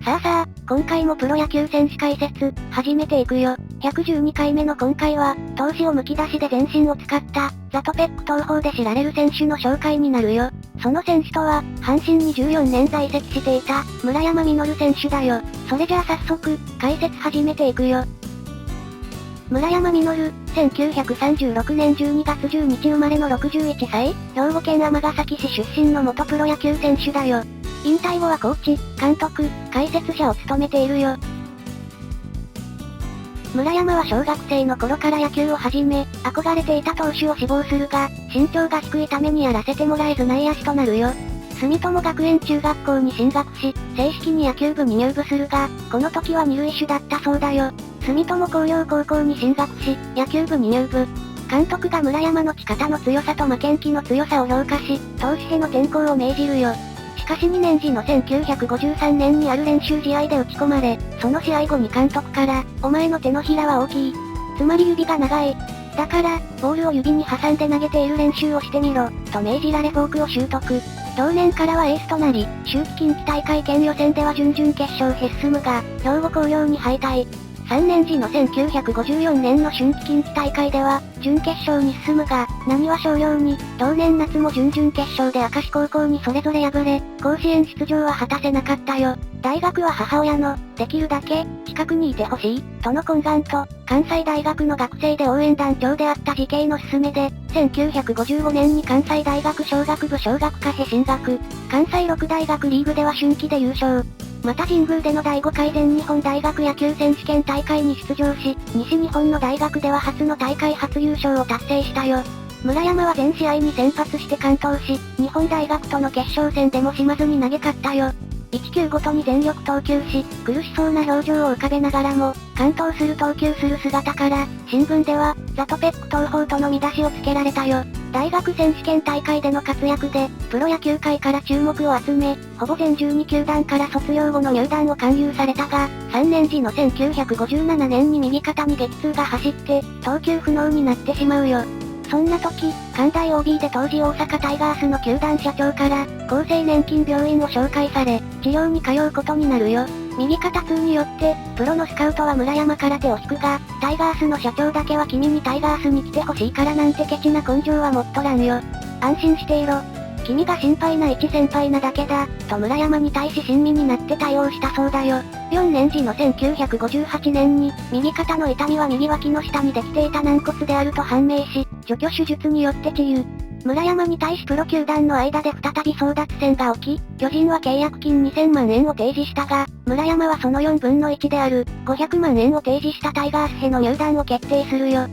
さあ、今回もプロ野球選手解説、始めていくよ。112回目の今回は、闘志をむき出しで全身を使った、ザトペック投法で知られる選手の紹介になるよ。その選手とは、阪神に14年在籍していた、村山実選手だよ。それじゃあ早速、解説始めていくよ。村山実、1936年12月10日生まれの61歳、兵庫県尼崎市出身の元プロ野球選手だよ。引退後はコーチ、監督、解説者を務めているよ。村山は小学生の頃から野球を始め、憧れていた投手を志望するが、身長が低いためにやらせてもらえず内野手となるよ。住友学園中学校に進学し、正式に野球部に入部するが、この時は二塁手だったそうだよ。住友工業高校に進学し、野球部に入部。監督が村山の力の強さと負けん気の強さを評価し、投手への転向を命じるよ。しかし2年時の1953年にある練習試合で打ち込まれ、その試合後に監督から、お前の手のひらは大きい。つまり指が長い。だから、ボールを指に挟んで投げている練習をしてみろ、と命じられフォークを習得。同年からはエースとなり、秋季近畿大会県予選では準々決勝へ進むが、兵庫工業に敗退。3年時の1954年の春季近畿大会では、準決勝に進むが、浪速商業に、同年夏も準々決勝で明石高校にそれぞれ敗れ、甲子園出場は果たせなかったよ。大学は母親の、できるだけ、近くにいてほしい、との懇願と、関西大学の学生で応援団長であった慈恵の勧めで、1955年に関西大学商学部商学科へ進学。関西六大学リーグでは春季で優勝。また神宮での第5回全日本大学野球選手権大会に出場し、西日本の大学では初の大会初優勝を達成したよ。村山は全試合に先発して完投し、日本大学との決勝戦でも島津に投げ勝ったよ。1球ごとに全力投球し、苦しそうな表情を浮かべながらも、完投する投球する姿から、新聞では、ザトペック投法との見出しをつけられたよ。大学選手権大会での活躍で、プロ野球界から注目を集め、ほぼ全12球団から卒業後の入団を勧誘されたが、3年時の1957年に右肩に激痛が走って、投球不能になってしまうよ。そんな時、関大 OB で当時大阪タイガースの球団社長から、厚生年金病院を紹介され、治療に通うことになるよ。右肩痛によって、プロのスカウトは村山から手を引くが、タイガースの社長だけは君にタイガースに来てほしいからなんてケチな根性は持っとらんよ。安心していろ。君が心配な一先輩なだけだ、と村山に対し親身になって対応したそうだよ。4年時の1958年に、右肩の痛みは右脇の下にできていた軟骨であると判明し、除去手術によって治癒。村山に対しプロ球団の間で再び争奪戦が起き、巨人は契約金2000万円を提示したが、村山はその4分の1である、500万円を提示したタイガースへの入団を決定するよ。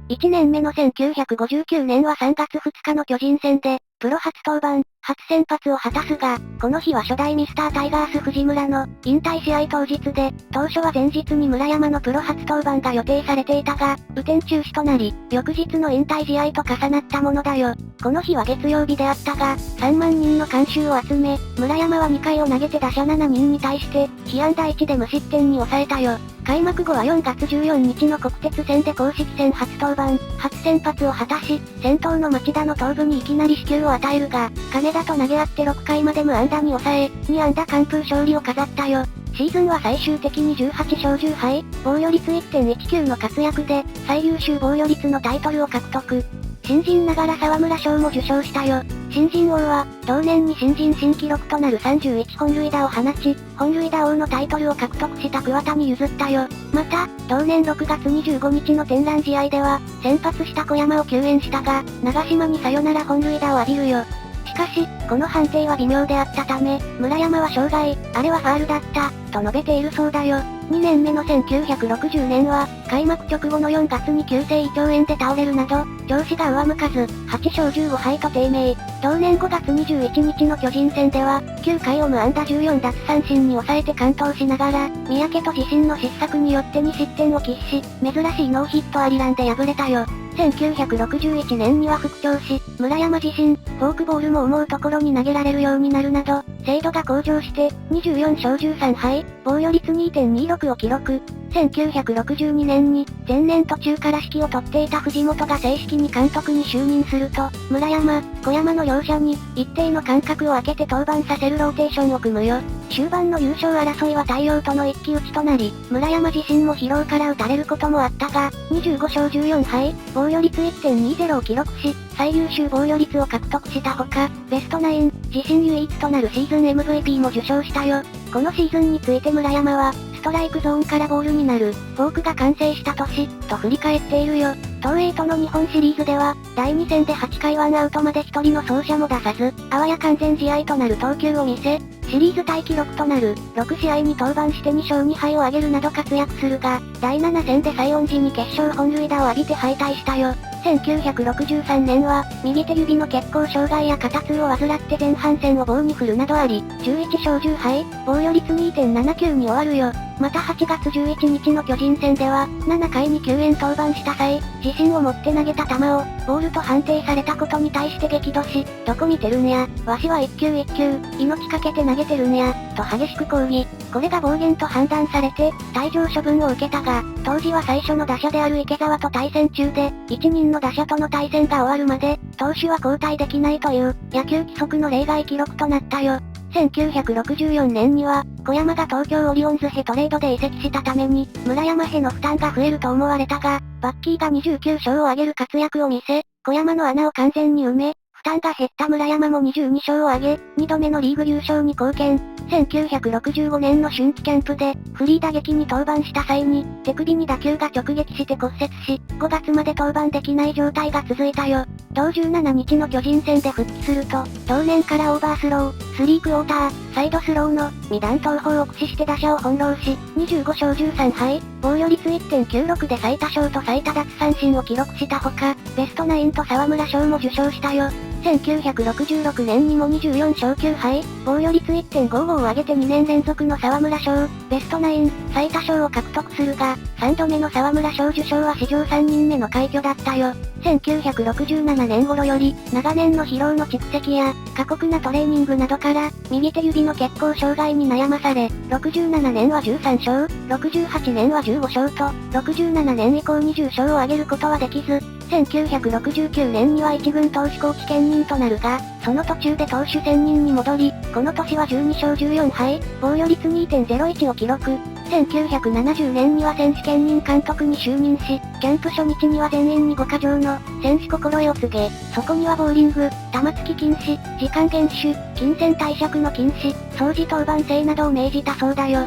1年目の1959年は3月2日の巨人戦で、プロ初登板、初先発を果たすが、この日は初代ミスタータイガース藤村の引退試合当日で、当初は前日に村山のプロ初登板が予定されていたが、雨天中止となり、翌日の引退試合と重なったものだよ。この日は月曜日であったが、3万人の観衆を集め、村山は2回を投げて打者7人に対して、被安打1で無失点に抑えたよ。開幕後は4月14日の国鉄戦で公式戦初登板、初先発を果たし、先頭の町田の頭部にいきなり死球を与えるが、金田と投げ合って6回まで無安打に抑え、2安打完封勝利を飾ったよ。シーズンは最終的に18勝10敗、防御率 1.19 の活躍で、最優秀防御率のタイトルを獲得。新人ながら沢村賞も受賞したよ。新人王は、同年に新人新記録となる31本塁打を放ち、本塁打王のタイトルを獲得した桑田に譲ったよ。また、同年6月25日の天覧試合では、先発した小山を救援したが、長島にサヨナラ本塁打を浴びるよ。しかし、この判定は微妙であったため、村山は障害、あれはファールだった、と述べているそうだよ。2年目の1960年は、開幕直後の4月に急性胃腸炎で倒れるなど、調子が上向かず、8勝15敗と低迷。同年5月21日の巨人戦では、9回を無安打14奪三振に抑えて完投しながら、三宅と自身の失策によって2失点を喫し、珍しいノーヒットアリランで敗れたよ。1961年には復調し、村山自身、フォークボールも思うところに投げられるようになるなど、精度が向上して、24勝13敗、防御率 2.26 を記録。1962年に、前年途中から指揮を執っていた藤本が正式に監督に就任すると、村山、小山の両者に、一定の間隔を空けて登板させるローテーションを組むよ。終盤の優勝争いは太陽との一騎打ちとなり、村山自身も疲労から打たれることもあったが、25勝14敗、防御率 1.20 を記録し、最優秀防御率を獲得したほか、ベストナイン、自身唯一となるシーズン MVP も受賞したよ。このシーズンについて村山は、ストライクゾーンからボールになる、フォークが完成した年、と振り返っているよ。東映との日本シリーズでは、第2戦で8回1アウトまで1人の走者も出さず、あわや完全試合となる投球を見せ、シリーズタイ記録となる、6試合に登板して2勝2敗を挙げるなど活躍するが、第7戦で西園寺に決勝本塁打を浴びて敗退したよ。1963年は、右手指の血行障害や肩痛を患って前半戦を棒に振るなどあり、11勝10敗、防御率 2.79 に終わるよ。また8月11日の巨人戦では、7回に救援登板した際、自信を持って投げた球を、ボールと判定されたことに対して激怒し、どこ見てるんや、わしは一球一球、命かけて投げてるんや、と激しく抗議。これが暴言と判断されて、退場処分を受けたが、当時は最初の打者である池澤と対戦中で、1人の打者との対戦が終わるまで、投手は交代できないという、野球規則の例外記録となったよ。1964年には、小山が東京オリオンズへトレードで移籍したために、村山への負担が増えると思われたが、バッキーが29勝を挙げる活躍を見せ、小山の穴を完全に埋め、負担が減った村山も22勝を挙げ、2度目のリーグ優勝に貢献。1965年の春季キャンプで、フリー打撃に登板した際に、手首に打球が直撃して骨折し、5月まで登板できない状態が続いたよ。同17日の巨人戦で復帰すると、同年からオーバースロー、スリークォーター、サイドスローの二段投法を駆使して打者を翻弄し、25勝13敗、防御率 1.96 で最多勝と最多奪三振を記録したほか、ベストナインと沢村賞も受賞したよ。1966年にも24勝9敗、防御率 1.55 を上げて2年連続の沢村賞、ベストナイン、最多勝を獲得するが、3度目の沢村賞受賞は史上3人目の快挙だったよ。1967年頃より、長年の疲労の蓄積や、過酷なトレーニングなどから、右手指の血行障害に悩まされ、67年は13勝、68年は15勝と、67年以降20勝を挙げることはできず、1969年には一軍投手コーチ兼任となるが、その途中で投手専任に戻り、この年は12勝14敗、防御率 2.01 を記録。1970年には選手兼任監督に就任し、キャンプ初日には全員に5か条の選手心得を告げ、そこにはボーリング、玉突き禁止、時間厳守、金銭貸借の禁止、掃除当番制などを命じたそうだよ。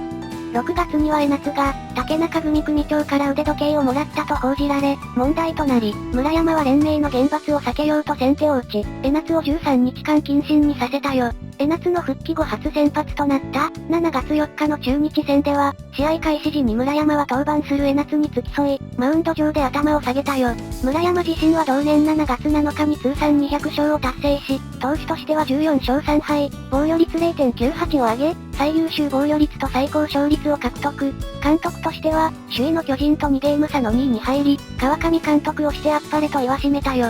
6月には江夏が、竹中組組長から腕時計をもらったと報じられ、問題となり、村山は連盟の厳罰を避けようと先手を打ち、江夏を13日間謹慎にさせたよ。江夏の復帰後初先発となった、7月4日の中日戦では、試合開始時に村山は登板する江夏に付き添い、マウンド上で頭を下げたよ。村山自身は同年7月7日に通算200勝を達成し、投手としては14勝3敗、防御率 0.98 を上げ、最優秀防御率と最高勝率を獲得。監督としては、首位の巨人と2ゲーム差の2位に入り、川上監督をしてあっぱれと言わしめたよ。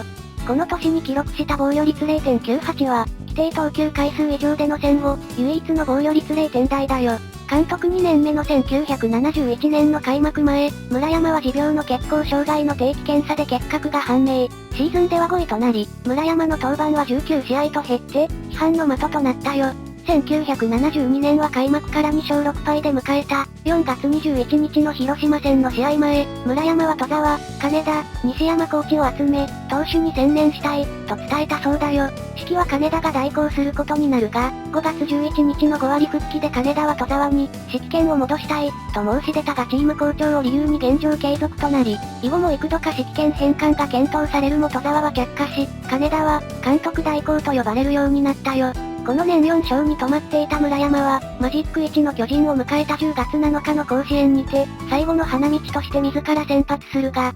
この年に記録した防御率 0.98 は、規定投球回数以上での戦後、唯一の防御率0点台だよ。監督2年目の1971年の開幕前、村山は持病の血行障害の定期検査で結核が判明。シーズンでは5位となり、村山の登板は19試合と減って、批判の的となったよ。1972年は開幕から2勝6敗で迎えた、4月21日の広島戦の試合前、村山は戸沢、金田、西山コーチを集め、投手に専念したい、と伝えたそうだよ。指揮は金田が代行することになるが、5月11日の5割復帰で金田は戸沢に、指揮権を戻したい、と申し出たがチーム好調を理由に現状継続となり、以後も幾度か指揮権返還が検討されるも戸沢は却下し、金田は、監督代行と呼ばれるようになったよ。この年4勝に止まっていた村山は、マジック1の巨人を迎えた10月7日の甲子園にて、最後の花道として自ら先発するが、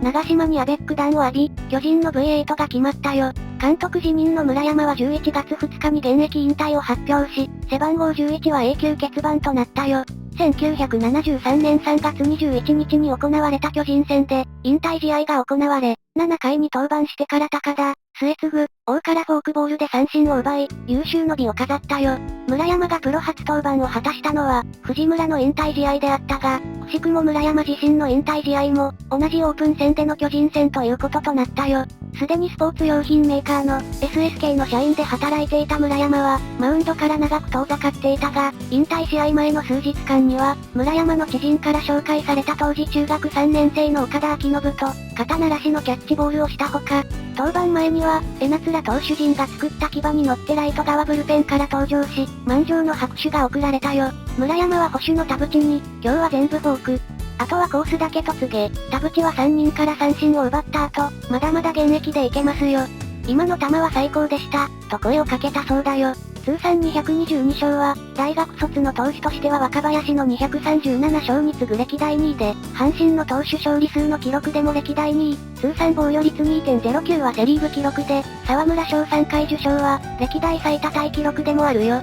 長島にアベック弾を浴び、巨人の V8 が決まったよ。監督辞任の村山は11月2日に現役引退を発表し、背番号11は永久欠番となったよ。1973年3月21日に行われた巨人戦で、引退試合が行われ、7回に登板してから高田、末次、王からフォークボールで三振を奪い、優秀の美を飾ったよ。村山がプロ初登板を果たしたのは、藤村の引退試合であったが、くしくも村山自身の引退試合も、同じオープン戦での巨人戦ということとなったよ。すでにスポーツ用品メーカーの SSK の社員で働いていた村山は、マウンドから長く遠ざかっていたが、引退試合前の数日間には、村山の知人から紹介された当時中学3年生の岡田彰信と、肩慣らしのキャッチボールをしたほか、登板前には、江夏ら投手陣が作った騎馬に乗ってライト側ブルペンから登場し、満場の拍手が送られたよ。村山は捕手の田淵に、今日は全部フォーク。あとはコースだけと告げ、田淵は3人から三振を奪った後、まだまだ現役でいけますよ。今の球は最高でした、と声をかけたそうだよ。通算222勝は、大学卒の投手としては若林の237勝に次ぐ歴代2位で、阪神の投手勝利数の記録でも歴代2位、通算防御率 2.09 はセリーグ記録で、沢村賞3回受賞は、歴代最多タイ記録でもあるよ。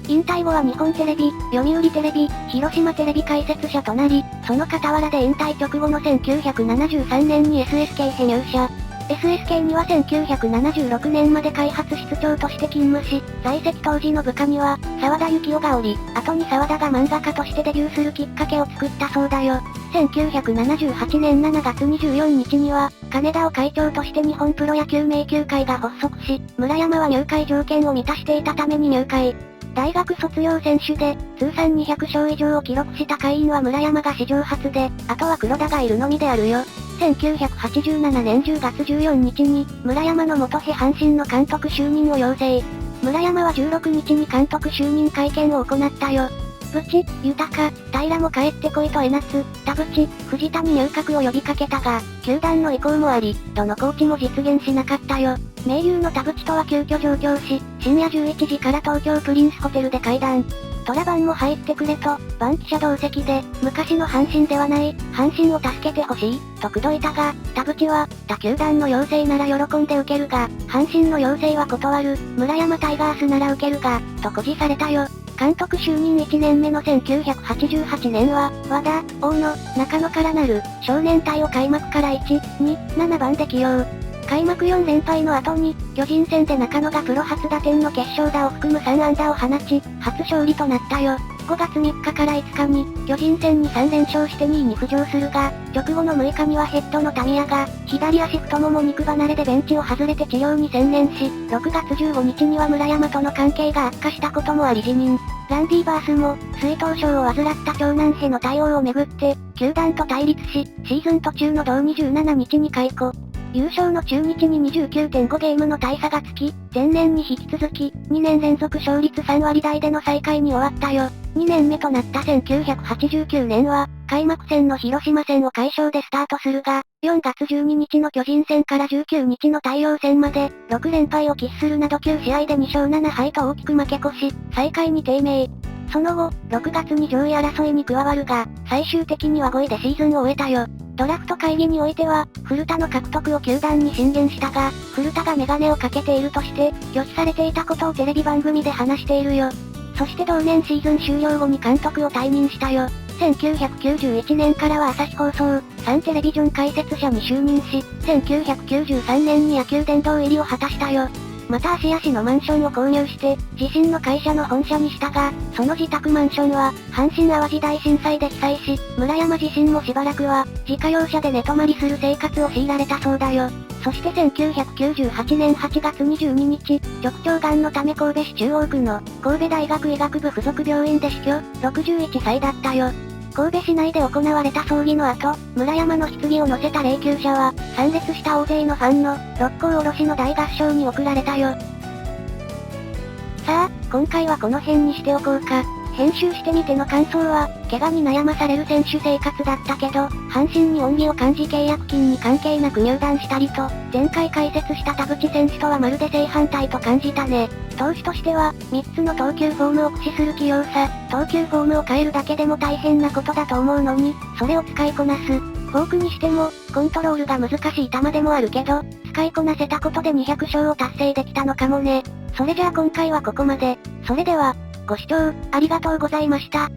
引退後は日本テレビ、読売テレビ、広島テレビ解説者となり、その傍らで引退直後の1973年に SSK へ入社。SSK には1976年まで開発室長として勤務し、在籍当時の部下には、沢田幸雄がおり、後に沢田が漫画家としてデビューするきっかけを作ったそうだよ。1978年7月24日には、金田を会長として日本プロ野球名球会が発足し、村山は入会条件を満たしていたために入会。大学卒業選手で、通算200勝以上を記録した会員は村山が史上初で、あとは黒田がいるのみであるよ。1987年10月14日に、村山の元へ阪神の監督就任を要請。村山は16日に監督就任会見を行ったよ。淵、豊、平も帰ってこいと江夏、田淵、藤田に入閣を呼びかけたが、球団の意向もあり、どのコーチも実現しなかったよ。盟友の田淵とは急遽上京し、深夜11時から東京プリンスホテルで会談。トラバンも入ってくれと、バンキシャ同席で、昔の阪神ではない、阪神を助けてほしい、と口説いたが、田淵は、他球団の要請なら喜んで受けるが、阪神の要請は断る、村山タイガースなら受けるが、と固辞されたよ。監督就任1年目の1988年は、和田、大野、中野からなる、少年隊を開幕から1、2、7番で起用。開幕4連敗の後に、巨人戦で中野がプロ初打点の決勝打を含む3安打を放ち、初勝利となったよ。5月3日から5日に、巨人戦に3連勝して2位に浮上するが、直後の6日にはヘッドのタミヤが、左足太もも肉離れでベンチを外れて治療に専念し、6月15日には村山との関係が悪化したこともあり辞任。ランディ・バースも、水頭症を患った長男への対応をめぐって、球団と対立し、シーズン途中の同27日に解雇。優勝の中日に 29.5 ゲームの大差がつき、前年に引き続き、2年連続勝率3割台での最下位に終わったよ。2年目となった1989年は、開幕戦の広島戦を快勝でスタートするが、4月12日の巨人戦から19日の太陽戦まで、6連敗を喫するなど9試合で2勝7敗と大きく負け越し、最下位に低迷。その後、6月に上位争いに加わるが、最終的には5位でシーズンを終えたよ。ドラフト会議においては、古田の獲得を球団に進言したが、古田がメガネをかけているとして、拒否されていたことをテレビ番組で話しているよ。そして同年シーズン終了後に監督を退任したよ。1991年からは朝日放送、サンテレビジョン解説者に就任し、1993年に野球殿堂入りを果たしたよ。また芦屋市のマンションを購入して、自身の会社の本社にしたが、その自宅マンションは、阪神淡路大震災で被災し、村山自身もしばらくは、自家用車で寝泊まりする生活を強いられたそうだよ。そして1998年8月22日、直腸癌のため神戸市中央区の、神戸大学医学部附属病院で死去、61歳だったよ。神戸市内で行われた葬儀の後、村山の棺を乗せた霊柩車は、参列した大勢のファンの、六甲おろしの大合唱に送られたよ。さあ、今回はこの辺にしておこうか。編集してみての感想は、怪我に悩まされる選手生活だったけど、阪神に恩義を感じ契約金に関係なく入団したりと、前回解説した田淵選手とはまるで正反対と感じたね。投手としては、3つの投球フォームを駆使する器用さ、投球フォームを変えるだけでも大変なことだと思うのに、それを使いこなす。フォークにしても、コントロールが難しい球でもあるけど、使いこなせたことで200勝を達成できたのかもね。それじゃあ今回はここまで。それでは、ご視聴、ありがとうございました。